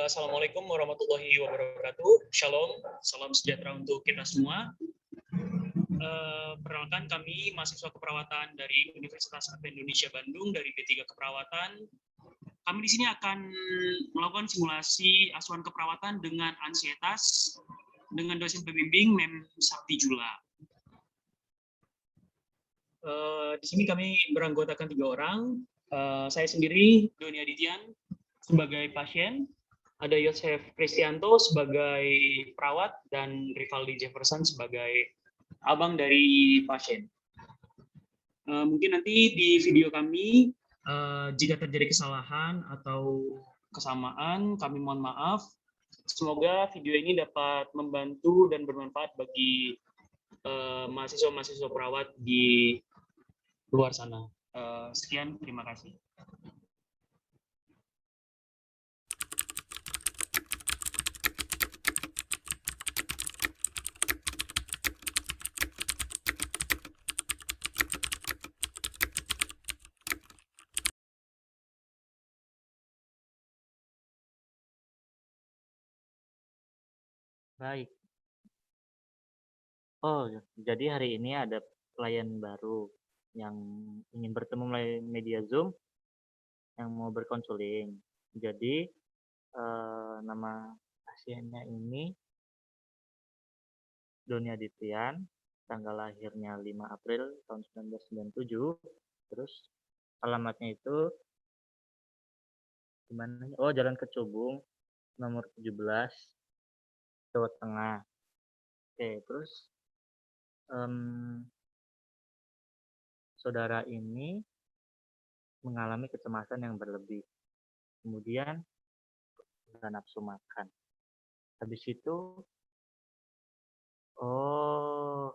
Assalamualaikum warahmatullahi wabarakatuh. Shalom, salam sejahtera untuk kita semua. Perkenalkan, kami mahasiswa keperawatan dari Universitas Advent Indonesia Bandung dari D3 Keperawatan. Kami di sini akan melakukan simulasi asuhan keperawatan dengan ansietas dengan dosen pembimbing Mem Sakti Jula. Di sini kami beranggotakan 3 orang. Saya sendiri, Doni Adityan, sebagai pasien, ada Yosef Kristianto sebagai perawat, dan Rivaldi Jefferson sebagai abang dari pasien. Mungkin nanti di video kami, jika terjadi kesalahan atau kesamaan, kami mohon maaf. Semoga video ini dapat membantu dan bermanfaat bagi mahasiswa-mahasiswa perawat di luar sana. Sekian, terima kasih. Baik. Oh, jadi hari ini ada klien baru yang ingin bertemu melalui media Zoom yang mau berkonsuling. Jadi nama pasiennya ini Doni Adityan, tanggal lahirnya 5 April tahun 1997. Terus alamatnya itu gimana? Oh, Jalan Kecubung, nomor 17, Jawa Tengah. Oke, terus saudara ini mengalami kecemasan yang berlebih. Kemudian nggak nafsu makan. Habis itu,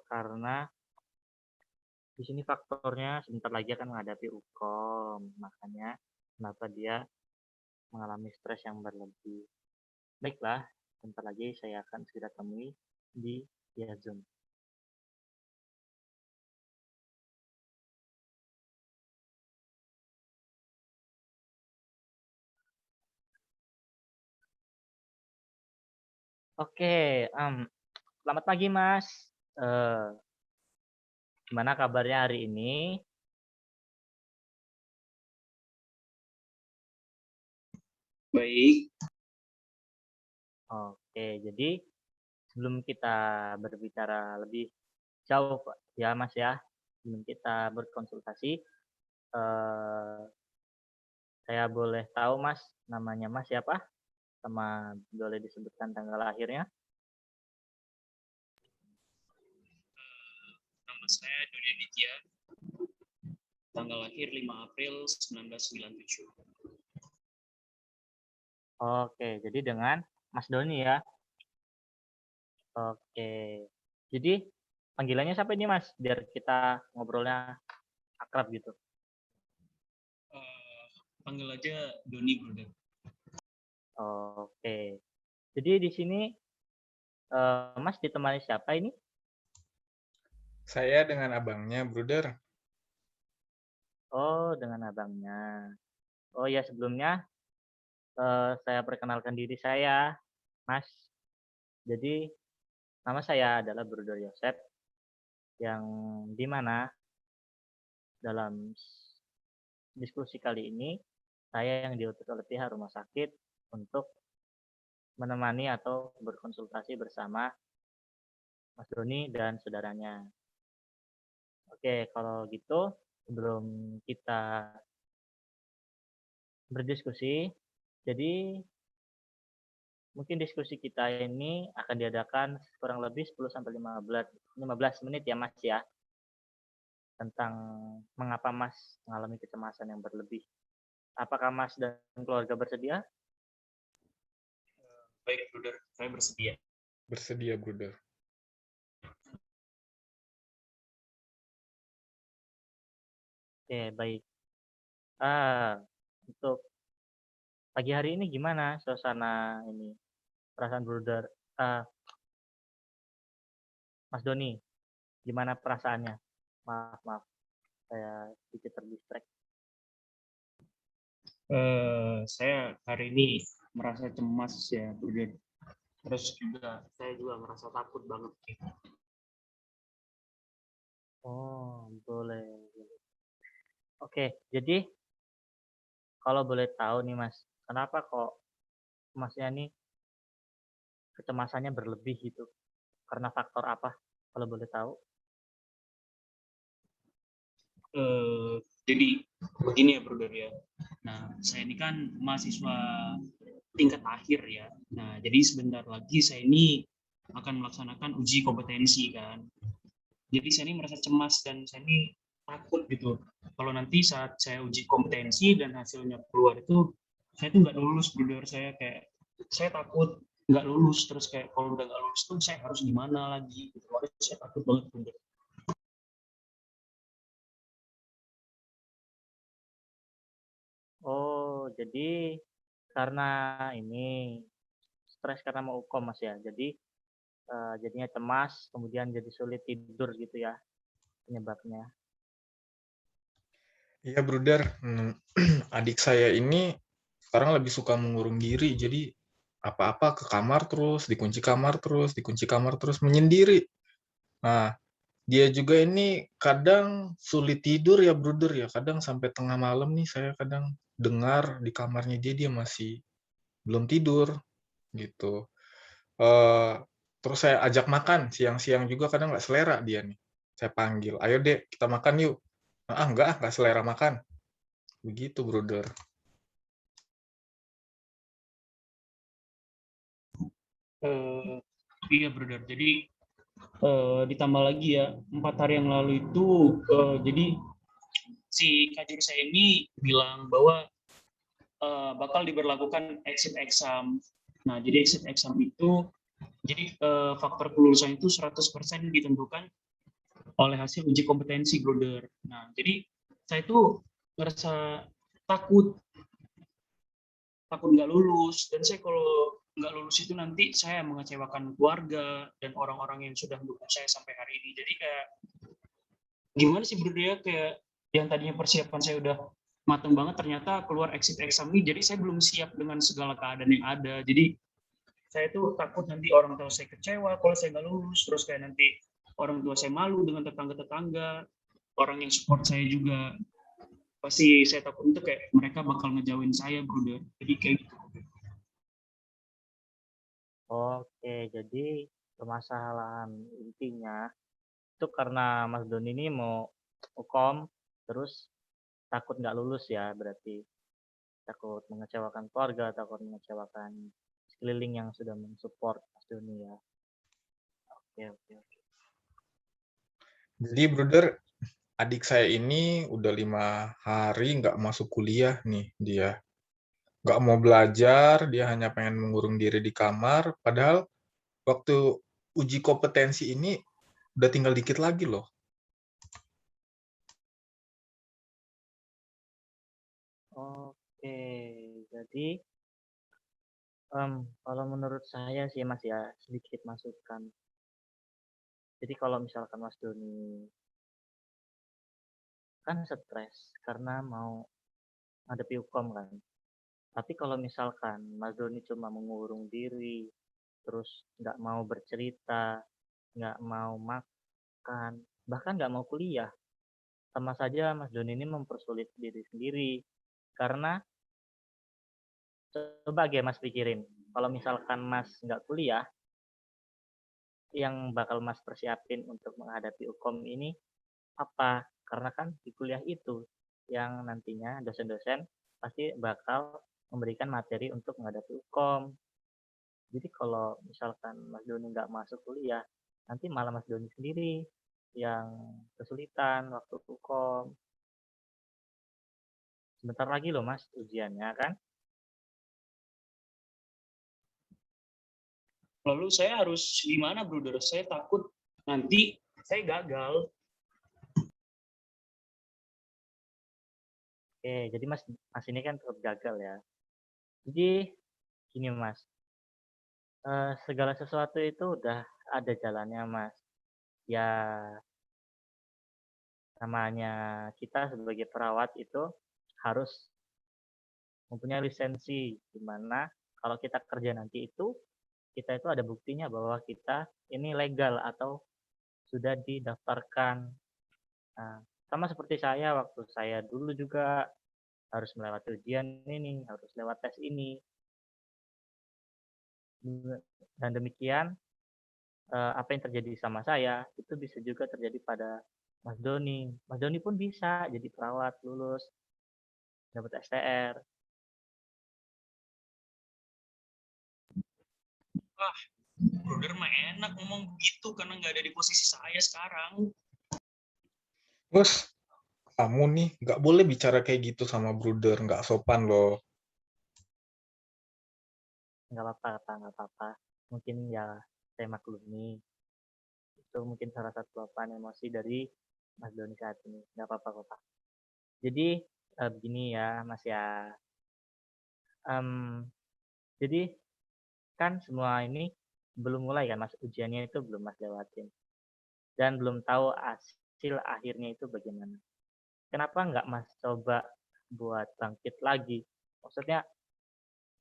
karena di sini faktornya sebentar lagi akan menghadapi UKOM, makanya kenapa dia mengalami stres yang berlebih. Baiklah, sebentar lagi saya akan segera temui di via Zoom. Oke, selamat pagi Mas. Gimana kabarnya hari ini? Baik. Oke, jadi sebelum kita berbicara lebih jauh, Pak, ya Mas ya, sebelum kita berkonsultasi, saya boleh tahu Mas, namanya Mas siapa? Sama boleh disebutkan tanggal lahirnya? Nama saya Doni Adityan, tanggal lahir 5 April 1997. Oke, jadi dengan Mas Doni ya. Oke, jadi panggilannya siapa ini Mas? Biar kita ngobrolnya akrab gitu. Panggil aja Doni, brother. Oke, jadi di sini Mas ditemani siapa ini? Saya dengan abangnya, brother. Oh, dengan abangnya. Oh ya, sebelumnya saya perkenalkan diri saya, Mas. Jadi nama saya adalah Brother Yosef, yang dimana dalam diskusi kali ini saya yang diutus oleh pihak rumah sakit untuk menemani atau berkonsultasi bersama Mas Doni dan saudaranya. Oke, kalau gitu sebelum kita berdiskusi, jadi mungkin diskusi kita ini akan diadakan kurang lebih 10-15 menit ya Mas ya, tentang mengapa Mas mengalami kecemasan yang berlebih. Apakah Mas dan keluarga bersedia? Baik, brother. Saya bersedia. Bersedia, brother. Oke, baik. Untuk pagi hari ini gimana suasana ini? Perasaan Brother Mas Doni, gimana perasaannya? Maaf, saya sedikit terdistract. Saya hari ini merasa cemas ya, Bruder. Terus juga saya juga merasa takut banget. Oh, boleh. Oke, jadi kalau boleh tahu nih Mas, kenapa kok Masnya nih kecemasannya berlebih gitu? Karena faktor apa? Kalau boleh tahu? Eh, jadi begini ya, Bruder ya. Nah, saya ini kan mahasiswa tingkat akhir ya. Nah, jadi sebentar lagi saya ini akan melaksanakan uji kompetensi kan. Jadi saya ini merasa cemas dan saya ini takut gitu. Kalau nanti saat saya uji kompetensi dan hasilnya keluar itu, saya tuh nggak lulus, Bruder. Saya takut nggak lulus. Terus kayak kalau udah nggak lulus tuh saya harus gimana lagi gitu. Waduh, saya takut banget, Bruder. Oh, jadi karena ini stres karena mau UKOM Mas ya. Jadi jadinya cemas, kemudian jadi sulit tidur gitu ya penyebabnya. Iya, Bruder. Adik saya ini sekarang lebih suka mengurung diri. Jadi apa-apa ke kamar terus, dikunci kamar terus, menyendiri. Nah, dia juga ini kadang sulit tidur ya, Bruder ya. Kadang sampai tengah malam nih saya kadang dengar di kamarnya dia masih belum tidur gitu. Eh, Terus saya ajak makan siang-siang juga kadang nggak selera dia nih. Saya panggil, ayo dek kita makan yuk. Ah nggak selera makan. Begitu, brother. Eh, iya, Bruder. Jadi ditambah lagi ya 4 hari yang lalu itu jadi si kajur saya ini bilang bahwa bakal diberlakukan exit exam. Nah, jadi exit exam itu jadi faktor kelulusan itu 100% ditentukan oleh hasil uji kompetensi, Brother. Nah, jadi saya itu merasa takut takut nggak lulus, dan saya kalau nggak lulus itu nanti saya mengecewakan keluarga dan orang-orang yang sudah mendukung saya sampai hari ini. Jadi kayak gimana sih, Bro, dia kayak yang tadinya persiapan saya udah mateng banget, ternyata keluar exit exam ini, jadi saya belum siap dengan segala keadaan yang ada. Jadi saya tuh takut nanti orang tua saya kecewa kalau saya nggak lulus, terus kayak nanti orang tua saya malu dengan tetangga-tetangga, orang yang support saya juga pasti saya takut itu kayak mereka bakal ngejauhin saya, Bro. Jadi kayak gitu. Oke, jadi permasalahan intinya itu karena Mas Doni ini mau UKOM, terus takut nggak lulus ya berarti. Takut mengecewakan keluarga, takut mengecewakan sekeliling yang sudah mensupport Mas Doni ya. Oke, oke, oke. Jadi, brother, adik saya ini udah 5 hari nggak masuk kuliah nih dia. Nggak mau belajar, dia hanya pengen mengurung diri di kamar. Padahal waktu uji kompetensi ini udah tinggal dikit lagi loh. Oke, jadi kalau menurut saya sih Mas ya, sedikit masukan. Jadi kalau misalkan Mas Doni kan stres karena mau ngadepi hukum kan. Tapi kalau misalkan Mas Doni cuma mengurung diri, terus nggak mau bercerita, nggak mau makan, bahkan nggak mau kuliah, sama saja Mas Doni ini mempersulit diri sendiri. Karena coba aja Mas pikirin, kalau misalkan Mas nggak kuliah, yang bakal Mas persiapin untuk menghadapi hukum ini apa? Karena kan di kuliah itu yang nantinya dosen-dosen pasti bakal memberikan materi untuk menghadapi hukum. Jadi kalau misalkan Mas Doni nggak masuk kuliah, nanti malah Mas Doni sendiri yang kesulitan waktu hukum. Sebentar lagi loh Mas ujiannya kan. Lalu saya harus gimana, Bruder? Saya takut nanti saya gagal. Oke, jadi Mas Mas ini kan tetap gagal ya. Jadi gini Mas, segala sesuatu itu udah ada jalannya Mas. Ya namanya kita sebagai perawat itu harus mempunyai lisensi, di mana kalau kita kerja nanti itu, kita itu ada buktinya bahwa kita ini legal atau sudah didaftarkan. Nah, sama seperti saya waktu saya dulu juga harus melewati ujian ini, harus lewat tes ini. Dan demikian apa yang terjadi sama saya itu bisa juga terjadi pada Mas Doni. Mas Doni pun bisa jadi perawat, lulus, dapat STR. Wah, brother mah enak ngomong begitu karena nggak ada di posisi saya sekarang. Bos, kamu nih nggak boleh bicara kayak gitu sama Bruder, nggak sopan loh. Nggak apa-apa, Pak, nggak apa-apa. Mungkin ya saya maklumi. Itu mungkin salah satu luapan emosi dari Mas Doni saat ini. Nggak apa-apa kok, Pak. Jadi begini ya, Mas ya. Em, jadi kan semua ini belum mulai kan, Mas. Ujiannya itu belum Mas lewatin. Dan belum tahu hasil akhirnya itu bagaimana. Kenapa nggak Mas coba buat bangkit lagi? Maksudnya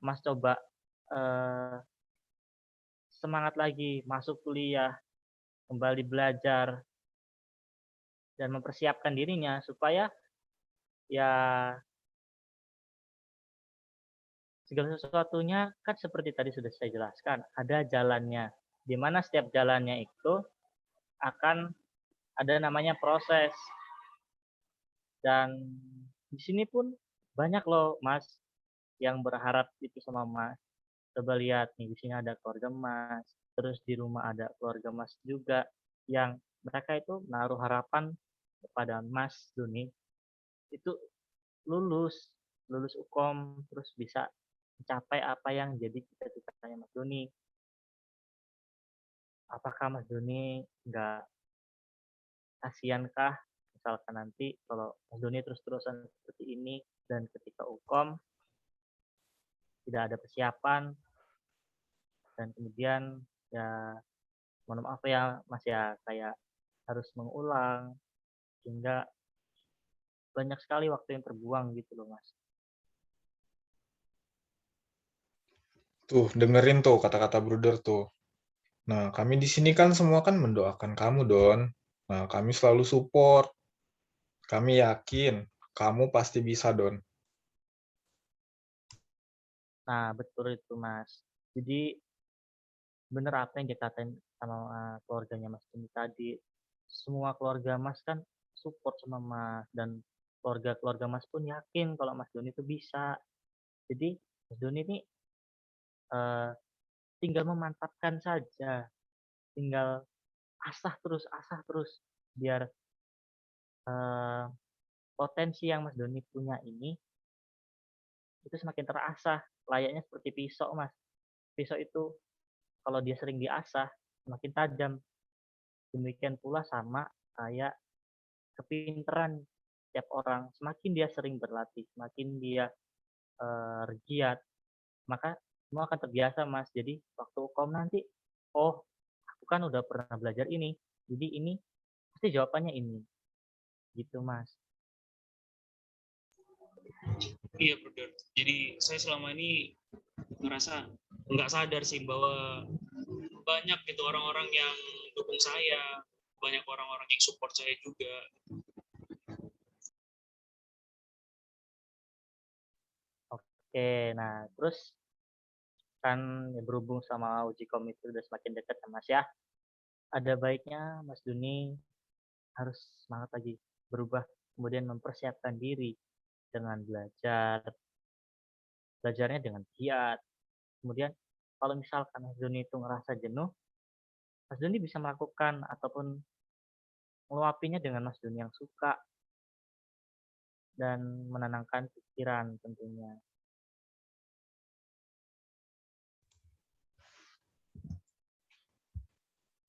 Mas coba eh, semangat lagi, masuk kuliah, kembali belajar, dan mempersiapkan dirinya supaya ya segala sesuatunya kan seperti tadi sudah saya jelaskan, ada jalannya. Di mana setiap jalannya itu akan ada namanya proses. Dan di sini pun banyak loh Mas yang berharap itu sama Mas. Coba lihat nih, di sini ada keluarga Mas, terus di rumah ada keluarga Mas juga yang mereka itu menaruh harapan kepada Mas Doni itu lulus, lulus UKOM, terus bisa mencapai apa yang jadi cita-citanya Mas Doni. Apakah Mas Doni nggak kasihankah misalkan nanti kalau Mas Doni terus-terusan seperti ini dan ketika UKOM tidak ada persiapan dan kemudian ya mohon maaf ya Mas ya kayak harus mengulang sehingga banyak sekali waktu yang terbuang gitu loh Mas. Tuh, dengerin tuh kata-kata Bruder tuh. Nah, kami di sini kan semua kan mendoakan kamu, Don. Nah, kami selalu support. Kami yakin kamu pasti bisa, Don. Nah betul itu Mas. Jadi bener apa yang dikatain sama keluarganya Mas Doni tadi. Semua keluarga Mas kan support sama Mas dan keluarga-keluarga Mas pun yakin kalau Mas Doni itu bisa. Jadi Mas Doni ini eh, tinggal memantapkan saja, tinggal asah terus biar eh, potensi yang Mas Doni punya ini itu semakin terasah. Layaknya seperti pisau Mas. Pisau itu kalau dia sering diasah semakin tajam. Demikian pula sama kayak kepinteran tiap orang. Semakin dia sering berlatih, semakin dia giat, maka semua akan terbiasa Mas. Jadi waktu kom nanti, oh aku kan udah pernah belajar ini, jadi ini pasti jawabannya ini, gitu Mas. Iya, brother. Jadi saya selama ini ngerasa nggak sadar sih bahwa banyak gitu orang-orang yang dukung saya, banyak orang-orang yang support saya juga. Oke, nah terus kan ya berhubung sama uji kom itu udah semakin dekat ya Mas ya, ada baiknya Mas Duni harus semangat lagi, berubah, kemudian mempersiapkan diri dengan belajarnya dengan giat. Kemudian kalau misalkan Mas Doni itu ngerasa jenuh, Mas Doni bisa melakukan ataupun meluapinya dengan Mas Doni yang suka dan menenangkan pikiran tentunya.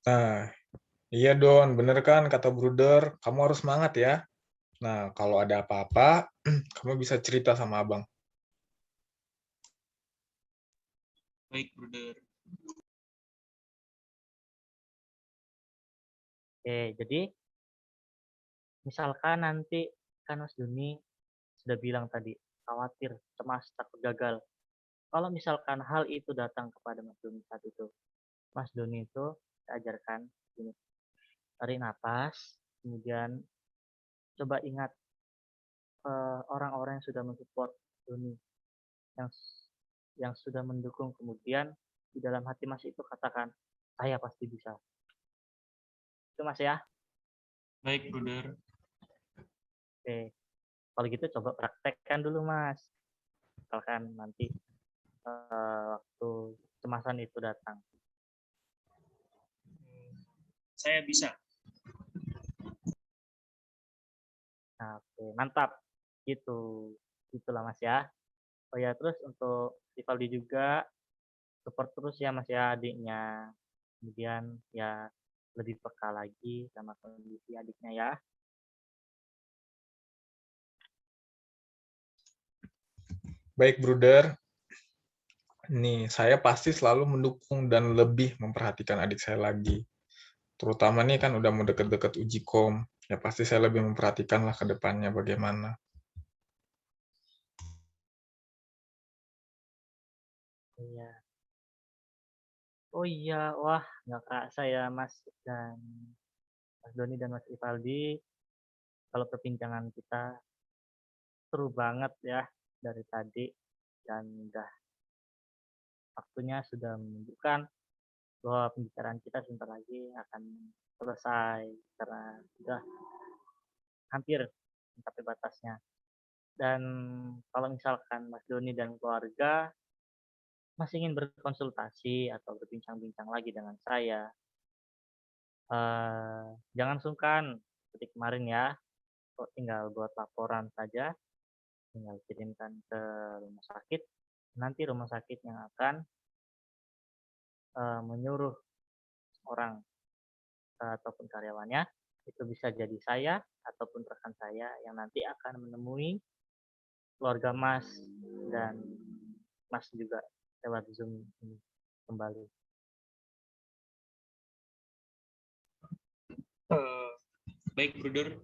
Nah, iya, Don. Bener kan kata Bruder, kamu harus semangat ya. Nah, kalau ada apa-apa, kamu bisa cerita sama Abang. Baik, brother. Oke, jadi misalkan nanti kan Mas Doni sudah bilang tadi khawatir, cemas, takut gagal. kalau misalkan hal itu datang kepada Mas Doni saat itu, Mas Doni itu saya ajarkan gini, tarik napas, kemudian coba ingat orang-orang yang sudah mensupport Doni, yang yang sudah mendukung, kemudian di dalam hati Mas itu katakan, saya pasti bisa. Itu Mas ya. Baik, Bruder. Oke. Kalau gitu coba praktekkan dulu Mas. Misalkan nanti waktu kecemasan itu datang. Saya bisa. Nah, oke, mantap. Gitu. Itulah Mas ya. Oh ya, terus untuk Rivaldi juga support terus ya Mas ya adiknya. Kemudian ya lebih peka lagi sama kondisi adiknya ya. Baik, Bruder. Nih, saya pasti selalu mendukung dan lebih memperhatikan adik saya lagi. Terutama nih kan udah mau deket-deket uji kom. Ya pasti saya lebih memperhatikan lah ke depannya bagaimana. Iya. Oh iya, wah nggak kerasa ya Mas dan Mas Doni dan Mas Rivaldi. Kalau perbincangan kita seru banget ya dari tadi dan udah waktunya sudah menunjukkan bahwa pembicaraan kita sebentar lagi akan selesai karena sudah hampir mencapai batasnya. Dan kalau misalkan Mas Doni dan keluarga masih ingin berkonsultasi atau berbincang-bincang lagi dengan saya, jangan sungkan seperti kemarin ya, kok tinggal buat laporan saja, tinggal kirimkan ke rumah sakit. Nanti rumah sakit yang akan menyuruh orang ataupun karyawannya, itu bisa jadi saya ataupun rekan saya yang nanti akan menemui keluarga Mas dan Mas juga lewat Zoom ini kembali. Baik, Bruder.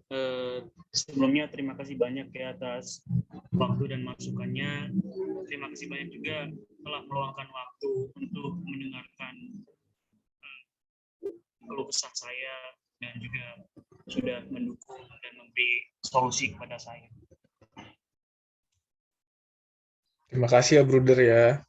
Sebelumnya terima kasih banyak ya atas waktu dan masukannya. Terima kasih banyak juga telah meluangkan waktu untuk mendengarkan keluh kesah saya dan juga sudah mendukung dan memberi solusi kepada saya. Terima kasih ya, Bruder ya.